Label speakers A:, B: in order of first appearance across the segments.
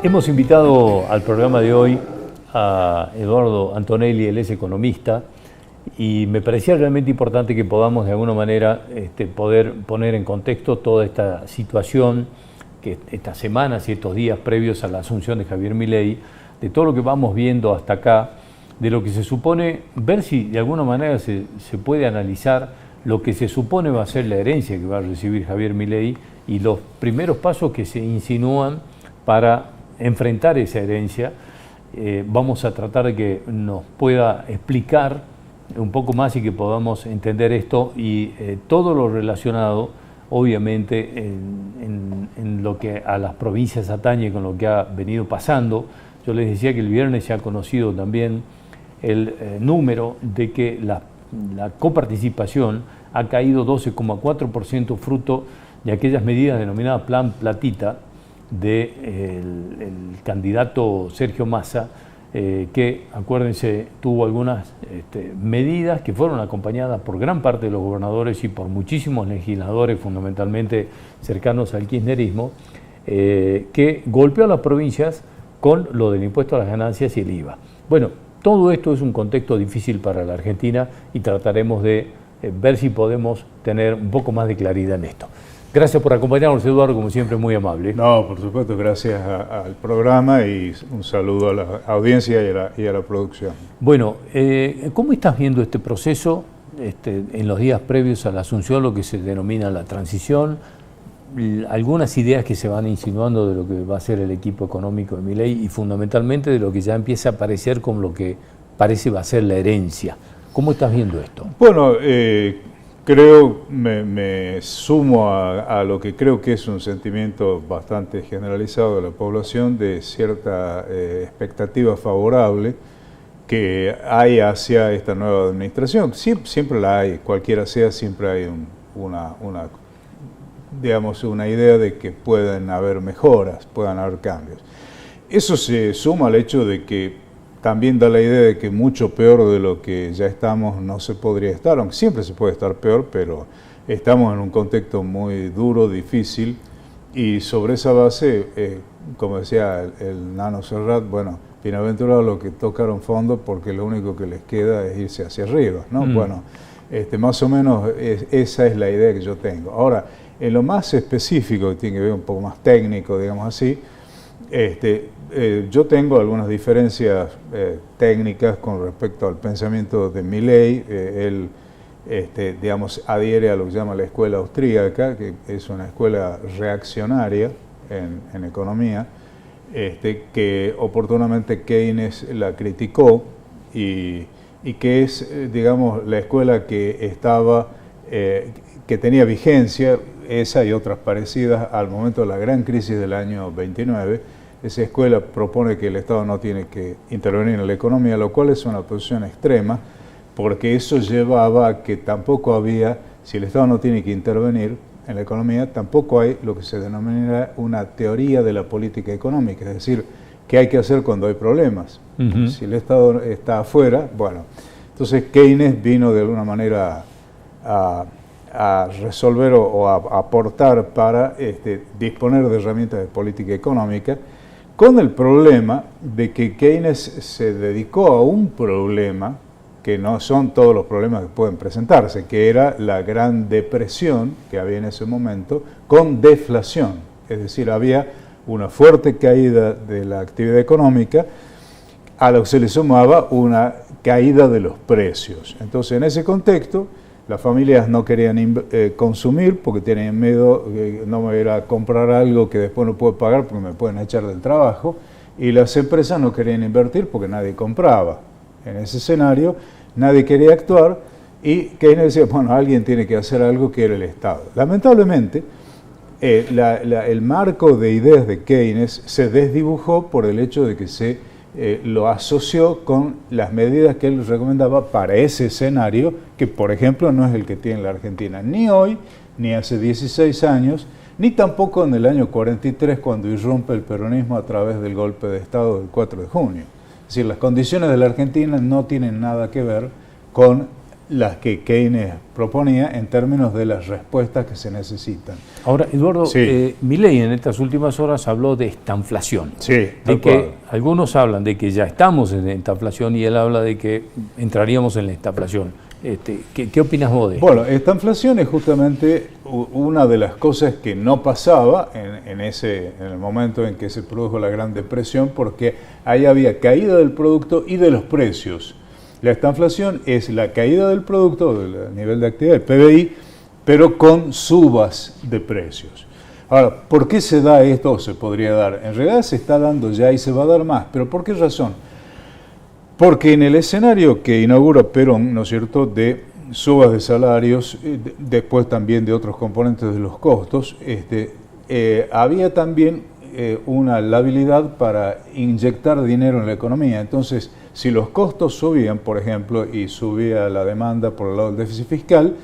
A: Hemos invitado al programa de hoy a Eduardo Antonelli, él es economista, y me parecía realmente importante que podamos de alguna manera poder poner en contexto toda esta situación, que estas semanas y estos días previos a la asunción de Javier Milei, de todo lo que vamos viendo hasta acá, de lo que se supone, ver si de alguna manera se puede analizar lo que se supone va a ser la herencia que va a recibir Javier Milei y los primeros pasos que se insinúan para enfrentar esa herencia. Vamos a tratar de que nos pueda explicar un poco más y que podamos entender esto y todo lo relacionado, obviamente, en lo que a las provincias atañe con lo que ha venido pasando. Yo les decía que el viernes se ha conocido también el número de que la coparticipación ha caído 12,4% fruto de aquellas medidas denominadas Plan Platita del candidato Sergio Massa, que, acuérdense, tuvo algunas medidas que fueron acompañadas por gran parte de los gobernadores y por muchísimos legisladores, fundamentalmente cercanos al kirchnerismo, que golpeó a las provincias con lo del impuesto a las ganancias y el IVA. Bueno, todo esto es un contexto difícil para la Argentina y trataremos de ver si podemos tener un poco más de claridad en esto. Gracias por acompañarnos, Eduardo, como siempre, muy amable.
B: No, por supuesto, gracias al programa y un saludo a la audiencia y a la producción.
A: Bueno, ¿cómo estás viendo este proceso en los días previos a la asunción, lo que se denomina la transición? Algunas ideas que se van insinuando de lo que va a ser el equipo económico de Milei y fundamentalmente de lo que ya empieza a aparecer como lo que parece va a ser la herencia. ¿Cómo estás viendo esto?
B: Bueno, creo, me sumo a lo que creo que es un sentimiento bastante generalizado de la población de cierta expectativa favorable que hay hacia esta nueva administración. Siempre la hay, cualquiera sea, siempre hay una idea de que pueden haber mejoras, puedan haber cambios. Eso se suma al hecho de que también da la idea de que mucho peor de lo que ya estamos no se podría estar, aunque siempre se puede estar peor, pero estamos en un contexto muy duro, difícil, y sobre esa base, como decía el Nano Serrat, bueno, bienaventurados los que tocaron fondo porque lo único que les queda es irse hacia arriba, ¿no? Bueno, más o menos esa es la idea que yo tengo. Ahora, en lo más específico, que tiene que ver un poco más técnico, digamos así, yo tengo algunas diferencias técnicas con respecto al pensamiento de Milei. Él, digamos, adhiere a lo que se llama la escuela austríaca, que es una escuela reaccionaria en economía, que oportunamente Keynes la criticó y que es, digamos, la escuela que estaba, que tenía vigencia, esa y otras parecidas, al momento de la gran crisis del año 29. Esa escuela propone que el Estado no tiene que intervenir en la economía, lo cual es una posición extrema, porque eso llevaba a que tampoco había, si el Estado no tiene que intervenir en la economía, tampoco hay lo que se denomina una teoría de la política económica, es decir, qué hay que hacer cuando hay problemas. Si el Estado está afuera, bueno, entonces Keynes vino de alguna manera a resolver o a aportar para disponer de herramientas de política económica, con el problema de que Keynes se dedicó a un problema que no son todos los problemas que pueden presentarse, que era la gran depresión que había en ese momento con deflación, es decir, había una fuerte caída de la actividad económica a lo que se le sumaba una caída de los precios. Entonces, en ese contexto, las familias no querían consumir porque tenían miedo que no me voy a ir a comprar algo que después no puedo pagar porque me pueden echar del trabajo, y las empresas no querían invertir porque nadie compraba. En ese escenario nadie quería actuar y Keynes decía, bueno, alguien tiene que hacer algo, que era el Estado. Lamentablemente, el marco de ideas de Keynes se desdibujó por el hecho de que se lo asoció con las medidas que él recomendaba para ese escenario, que por ejemplo no es el que tiene la Argentina, ni hoy, ni hace 16 años, ni tampoco en el año 43 cuando irrumpe el peronismo a través del golpe de Estado del 4 de junio. Es decir, las condiciones de la Argentina no tienen nada que ver con las que Keynes proponía en términos de las respuestas que se necesitan.
A: Ahora, Eduardo,
B: Sí.
A: Milei en estas últimas horas habló de estanflación.
B: Sí,
A: De
B: tal
A: que
B: cual.
A: algunos hablan de que ya estamos en estanflación y él habla de que entraríamos en la estanflación. ¿Qué opinas vos de esto?
B: Bueno, esta inflación es justamente una de las cosas que no pasaba en el momento en que se produjo la Gran Depresión, porque ahí había caída del producto y de los precios. La estanflación es la caída del producto, del nivel de actividad, el PBI, pero con subas de precios. Ahora, ¿por qué se da esto? Se podría dar. En realidad se está dando ya y se va a dar más. ¿Pero por qué razón? Porque en el escenario que inaugura Perón, ¿no es cierto?, de subas de salarios, después también de otros componentes de los costos, había también la habilidad para inyectar dinero en la economía. Entonces, si los costos subían, por ejemplo, y subía la demanda por el lado del déficit fiscal,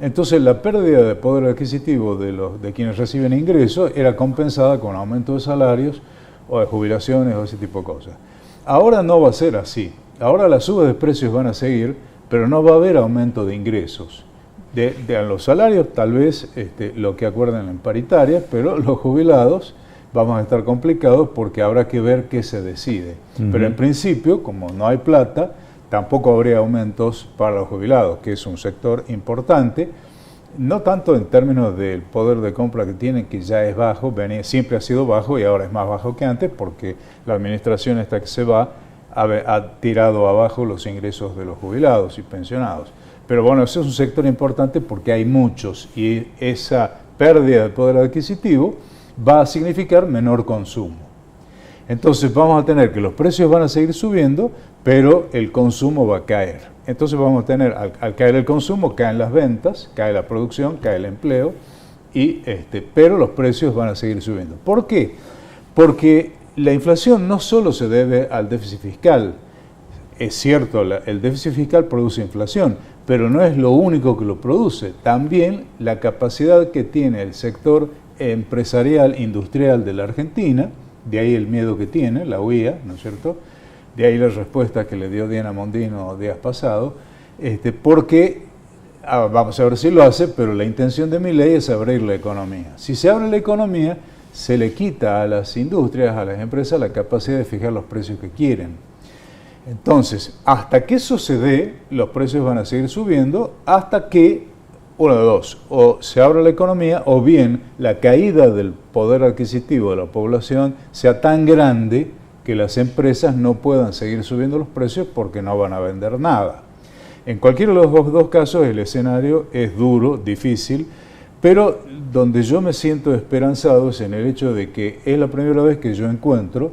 B: entonces la pérdida de poder adquisitivo de quienes reciben ingresos era compensada con aumento de salarios o de jubilaciones o ese tipo de cosas. Ahora no va a ser así. Ahora las subas de precios van a seguir, pero no va a haber aumento de ingresos. De los salarios tal vez lo que acuerden en paritarias, pero los jubilados vamos a estar complicados porque habrá que ver qué se decide. Pero en principio, como no hay plata, tampoco habría aumentos para los jubilados, que es un sector importante, no tanto en términos del poder de compra que tienen, que ya es bajo, siempre ha sido bajo y ahora es más bajo que antes, porque la administración esta que se va ha tirado abajo los ingresos de los jubilados y pensionados. Pero bueno, ese es un sector importante porque hay muchos y esa pérdida de poder adquisitivo va a significar menor consumo. Entonces vamos a tener que los precios van a seguir subiendo, pero el consumo va a caer. Entonces vamos a tener, al caer el consumo, caen las ventas, cae la producción, cae el empleo, pero los precios van a seguir subiendo. ¿Por qué? Porque la inflación no solo se debe al déficit fiscal. Es cierto, el déficit fiscal produce inflación, pero no es lo único que lo produce. También la capacidad que tiene el sector empresarial, industrial de la Argentina, de ahí el miedo que tiene, la huía, ¿no es cierto? De ahí la respuesta que le dio Diana Mondino días pasados, porque, vamos a ver si lo hace, pero la intención de Milei es abrir la economía. Si se abre la economía, se le quita a las industrias, a las empresas, la capacidad de fijar los precios que quieren. Entonces, hasta que eso se dé, los precios van a seguir subiendo, hasta que, una de dos, o se abra la economía, o bien la caída del poder adquisitivo de la población sea tan grande que las empresas no puedan seguir subiendo los precios porque no van a vender nada. En cualquiera de los dos casos el escenario es duro, difícil, pero donde yo me siento esperanzado es en el hecho de que es la primera vez que yo encuentro,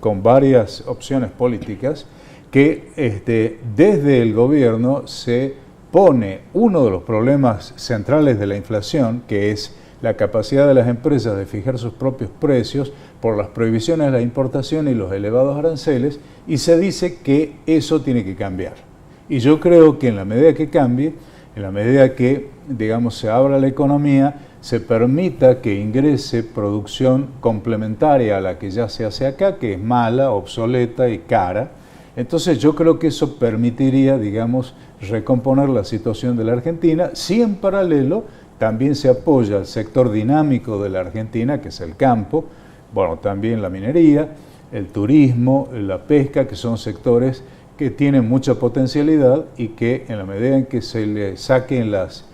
B: con varias opciones políticas, que desde el gobierno se pone uno de los problemas centrales de la inflación, que es la capacidad de las empresas de fijar sus propios precios por las prohibiciones de la importación y los elevados aranceles, y se dice que eso tiene que cambiar. Y yo creo que en la medida que cambie, en la medida que, digamos, se abra la economía, se permita que ingrese producción complementaria a la que ya se hace acá, que es mala, obsoleta y cara. Entonces yo creo que eso permitiría, digamos, recomponer la situación de la Argentina, si en paralelo también se apoya al sector dinámico de la Argentina, que es el campo, bueno, también la minería, el turismo, la pesca, que son sectores que tienen mucha potencialidad y que en la medida en que se le saquen las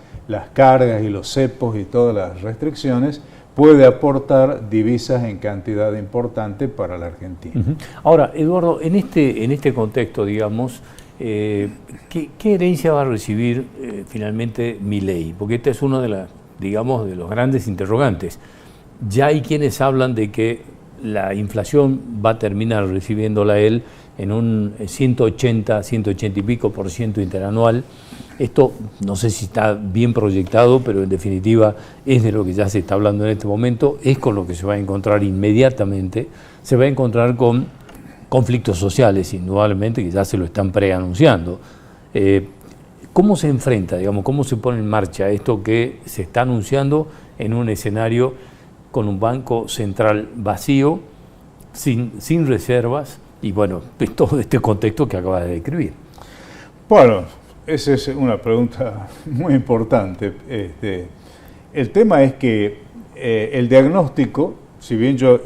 B: cargas y los cepos y todas las restricciones, puede aportar divisas en cantidad importante para la Argentina.
A: Ahora, Eduardo, en este contexto, digamos, ¿qué herencia va a recibir finalmente Milei? Porque este es uno de los grandes interrogantes. Ya hay quienes hablan de que la inflación va a terminar recibiéndola él en un 180 y pico % interanual. Esto no sé si está bien proyectado, pero en definitiva es de lo que ya se está hablando en este momento, es con lo que se va a encontrar inmediatamente. Se va a encontrar con conflictos sociales, indudablemente, que ya se lo están preanunciando. ¿Cómo se enfrenta, digamos, cómo se pone en marcha esto que se está anunciando en un escenario con un banco central vacío, sin reservas, y bueno, todo este contexto que acaba de describir?
B: Bueno, esa es una pregunta muy importante. El tema es que el diagnóstico, si bien yo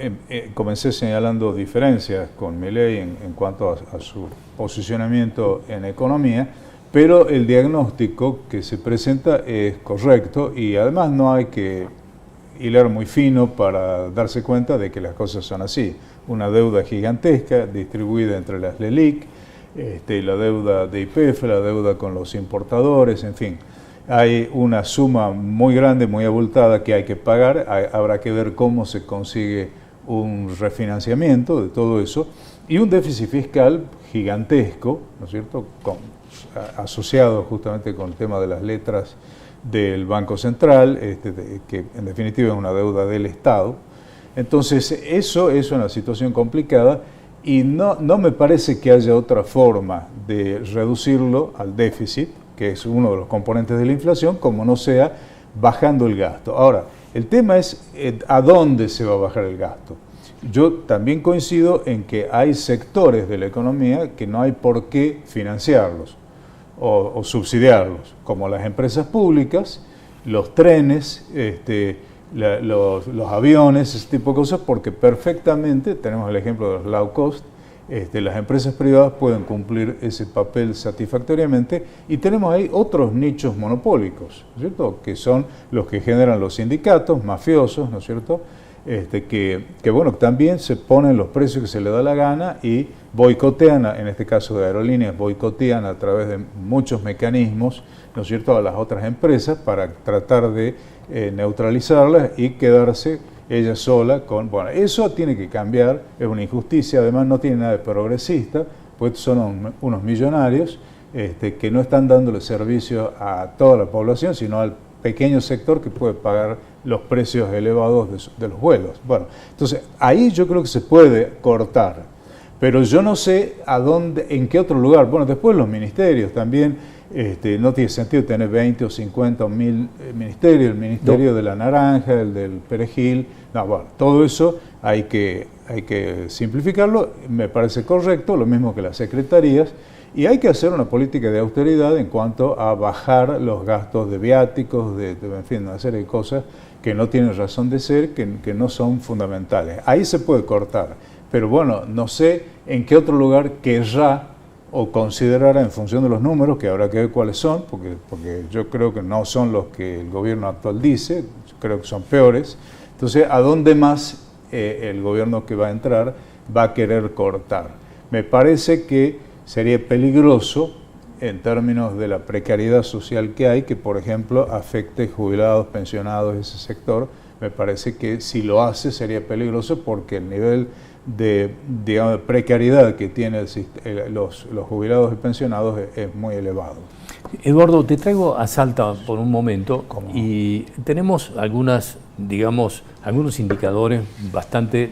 B: comencé señalando diferencias con Milei en cuanto a su posicionamiento en economía, pero el diagnóstico que se presenta es correcto y además no hay que hilar muy fino para darse cuenta de que las cosas son así. Una deuda gigantesca distribuida entre las LELIC, la deuda de YPF, la deuda con los importadores, en fin. Hay una suma muy grande, muy abultada que hay que pagar. Habrá que ver cómo se consigue un refinanciamiento de todo eso y un déficit fiscal gigantesco, ¿no es cierto?, asociado justamente con el tema de las letras del Banco Central, que en definitiva es una deuda del Estado. Entonces, eso es una situación complicada y no me parece que haya otra forma de reducirlo al déficit, que es uno de los componentes de la inflación, como no sea bajando el gasto. Ahora, el tema es a dónde se va a bajar el gasto. Yo también coincido en que hay sectores de la economía que no hay por qué financiarlos o subsidiarlos, como las empresas públicas, los trenes, los aviones, ese tipo de cosas, porque perfectamente, tenemos el ejemplo de los low cost, las empresas privadas pueden cumplir ese papel satisfactoriamente y tenemos ahí otros nichos monopólicos, ¿no es cierto?, que son los que generan los sindicatos mafiosos, ¿no es cierto?, que bueno, también se ponen los precios que se les da la gana y boicotean, en este caso de aerolíneas, boicotean a través de muchos mecanismos, ¿no es cierto?, a las otras empresas para tratar de neutralizarlas y quedarse ella sola con... Bueno, eso tiene que cambiar, es una injusticia, además no tiene nada de progresista, pues son unos millonarios que no están dándole servicio a toda la población, sino al pequeño sector que puede pagar los precios elevados de los vuelos. Bueno, entonces ahí yo creo que se puede cortar, pero yo no sé a dónde, en qué otro lugar. Bueno, después los ministerios también, no tiene sentido tener 20 o 50 o 1000 ministerios, el ministerio de la naranja, el del perejil, no, bueno, todo eso hay que simplificarlo, me parece correcto, lo mismo que las secretarías, y hay que hacer una política de austeridad en cuanto a bajar los gastos de viáticos, en fin, una serie de cosas que no tienen razón de ser, que no son fundamentales. Ahí se puede cortar, pero bueno, no sé en qué otro lugar querrá o considerará en función de los números, que habrá que ver cuáles son, porque yo creo que no son los que el gobierno actual dice, yo creo que son peores. Entonces, ¿a dónde más el gobierno que va a entrar va a querer cortar? Me parece que sería peligroso en términos de la precariedad social que hay, que por ejemplo afecte jubilados, pensionados, ese sector. Me parece que si lo hace sería peligroso porque el nivel de, digamos, de precariedad que tienen los jubilados y pensionados es muy elevado.
A: Eduardo, te traigo a Salta por un momento y tenemos algunos indicadores bastante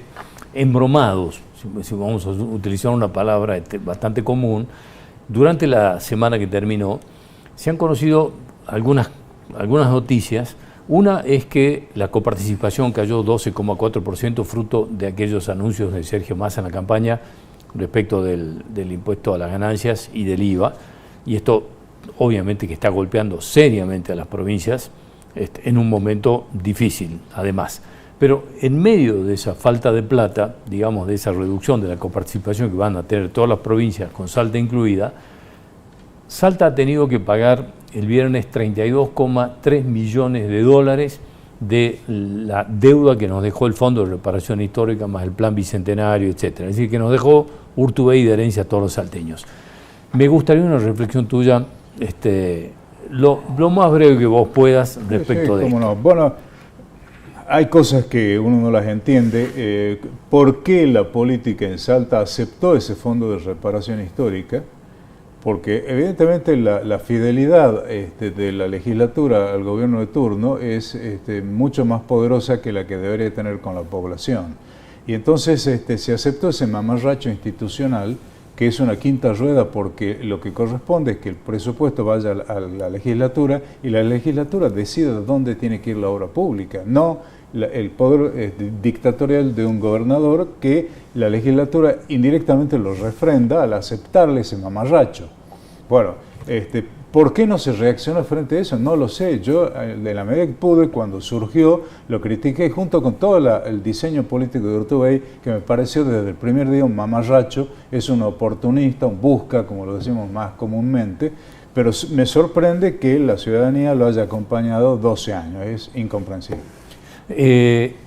A: embromados, si vamos a utilizar una palabra bastante común. Durante la semana que terminó se han conocido algunas noticias. Una es que la coparticipación cayó 12,4% fruto de aquellos anuncios de Sergio Massa en la campaña respecto del impuesto a las ganancias y del IVA, y esto obviamente que está golpeando seriamente a las provincias en un momento difícil además. Pero en medio de esa falta de plata, digamos, de esa reducción de la coparticipación que van a tener todas las provincias, con Salta incluida, Salta ha tenido que pagar el viernes 32,3 millones de dólares de la deuda que nos dejó el Fondo de Reparación Histórica más el Plan Bicentenario, etcétera. Es decir, que nos dejó Urtubey de herencia a todos los salteños. Me gustaría una reflexión tuya, lo más breve que vos puedas respecto de esto.
B: No. Bueno, hay cosas que uno no las entiende. ¿Por qué la política en Salta aceptó ese Fondo de Reparación Histórica? Porque evidentemente la fidelidad de la legislatura al gobierno de turno es mucho más poderosa que la que debería tener con la población. Y entonces se aceptó ese mamarracho institucional, que es una quinta rueda, porque lo que corresponde es que el presupuesto vaya a la legislatura y la legislatura decida dónde tiene que ir la obra pública, no el poder dictatorial de un gobernador que la legislatura indirectamente lo refrenda al aceptarle ese mamarracho. Bueno, ¿Por qué no se reaccionó frente a eso? No lo sé. Yo, de la medida que pude, cuando surgió, lo critiqué junto con todo el diseño político de Urtubey, que me pareció desde el primer día un mamarracho, es un oportunista, un busca, como lo decimos más comúnmente, pero me sorprende que la ciudadanía lo haya acompañado 12 años. Es incomprensible.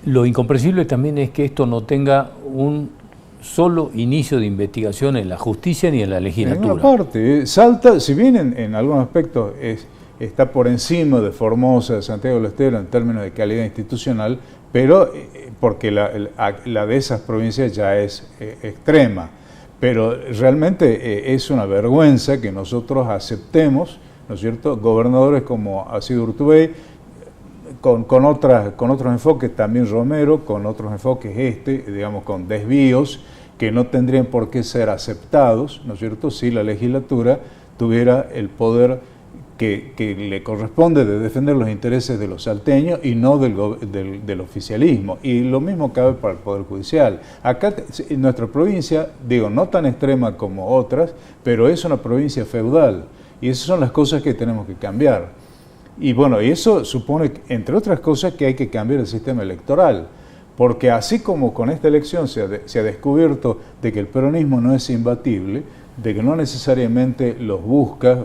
A: Lo incomprensible también es que esto no tenga un solo inicio de investigación en la justicia ni en la legislatura.
B: En una parte, Salta, si bien en algunos aspectos está por encima de Formosa, de Santiago del Estero en términos de calidad institucional, pero porque la de esas provincias ya es extrema. Pero realmente es una vergüenza que nosotros aceptemos, ¿no es cierto?, gobernadores como ha sido Urtubey, con otros enfoques, también Romero, con otros enfoques digamos, con desvíos que no tendrían por qué ser aceptados, ¿no es cierto?, si la legislatura tuviera el poder que le corresponde de defender los intereses de los salteños y no del oficialismo. Y lo mismo cabe para el Poder Judicial. Acá, en nuestra provincia, digo, no tan extrema como otras, pero es una provincia feudal, y esas son las cosas que tenemos que cambiar. Y bueno, y eso supone, entre otras cosas, que hay que cambiar el sistema electoral, porque así como con esta elección se ha descubierto de que el peronismo no es imbatible, de que no necesariamente los busca,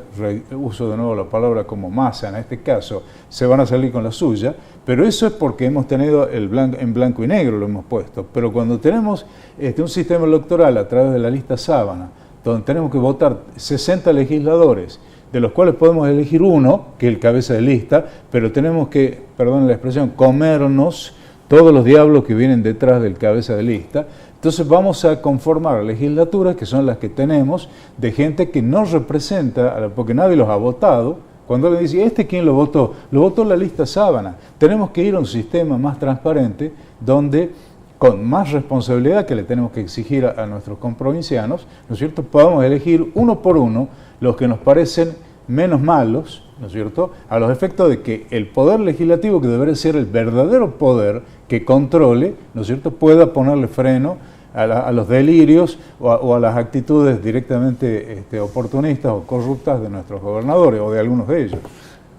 B: uso de nuevo la palabra como masa en este caso, se van a salir con la suya, pero eso es porque hemos tenido en blanco y negro lo hemos puesto. Pero cuando tenemos un sistema electoral a través de la lista sábana, donde tenemos que votar 60 legisladores, de los cuales podemos elegir uno, que es el cabeza de lista, pero tenemos que, perdón la expresión, comernos todos los diablos que vienen detrás del cabeza de lista. Entonces vamos a conformar legislaturas, que son las que tenemos, de gente que no representa, porque nadie los ha votado. Cuando le dice, ¿quién lo votó? Lo votó la lista sábana. Tenemos que ir a un sistema más transparente, donde con más responsabilidad que le tenemos que exigir a nuestros comprovincianos, ¿no es cierto?, podamos elegir uno por uno los que nos parecen menos malos, ¿no es cierto?, a los efectos de que el poder legislativo, que debería ser el verdadero poder que controle, ¿no es cierto?, pueda ponerle freno a los delirios o a las actitudes directamente oportunistas o corruptas de nuestros gobernadores o de algunos de ellos.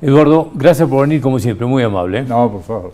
A: Eduardo, gracias por venir como siempre, muy amable.
B: No, por favor.